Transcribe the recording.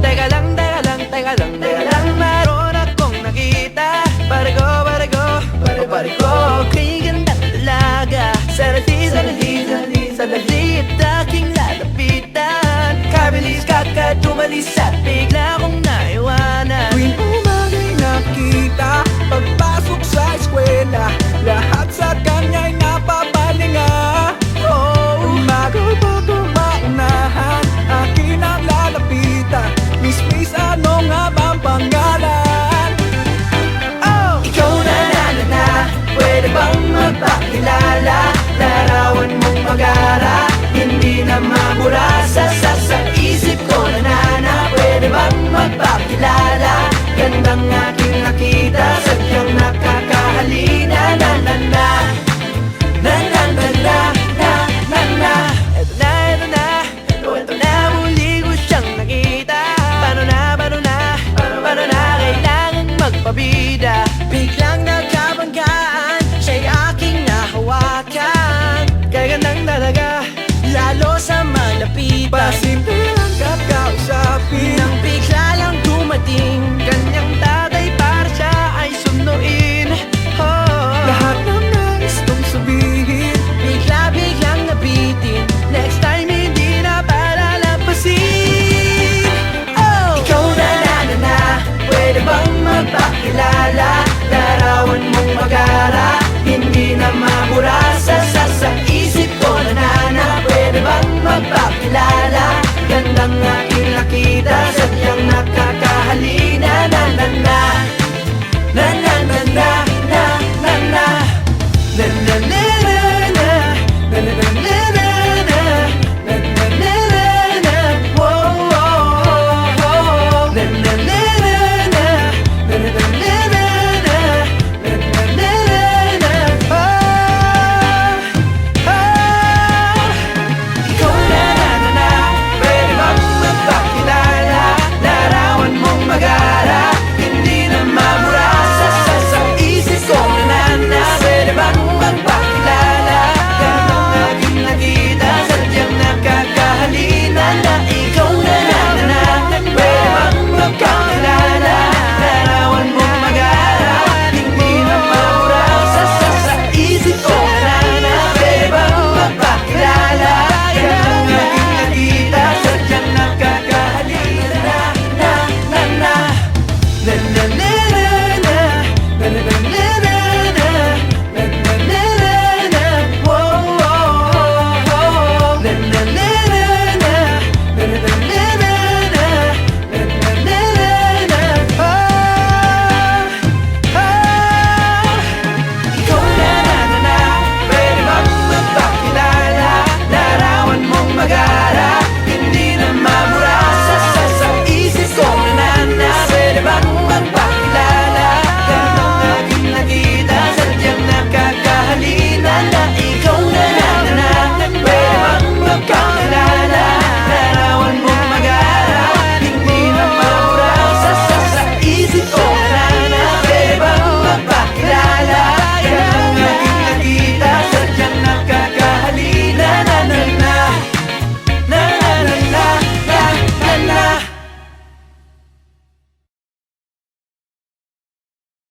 Teka lang, teka lang, teka lang, teka lang, meron akong nakita. Bariko, bariko, bariko, kay gandang dalaga. Sarali, sarali, sarali, sarali at aking lalapitan. Kabilis kakad tumalis at bigla kong naiwanan. Tuwing umaga'y nakita, pagpasok sa eskwela, lahat sa kanya'y napapalinga. Umaga bago maunahan, akin ang lalapitan. Miss, ano nga bang pangalan? Ikaw na na na na, pwede bang magpakilala? Larawan mong mag-ara, hindi na mabura sa isip ko na na na. Pwede bang magpakilala? Gandang aking nakita, sadyang nakakahalina. Na na na, na na na na, na na na. Eto na, eto na, eto na, muli ko siyang nakita. Paano na, paano na, paano na, kailangan magpabida. Biglang nagkabanggaan, siya'y aking nahawakan. Kaya gandang talaga, lalo sa malapitan. Pasimple lang kakausapin, Nang bigla lang dumating, kanyang tatay para siya ay sunuin. lahat ng nais kong sabihin. Bigla-biglang nabitin, next time hindi na palalampasin. Ikaw na na na na, pwede bang magpakilala? Larawan mong mag-ara, hindi na mabura sa isip ko na na na. Pwede bang magpakilala? Gandang aking nakita, sadyang nakakahalina. Na na na, na na na na, na na na, na na.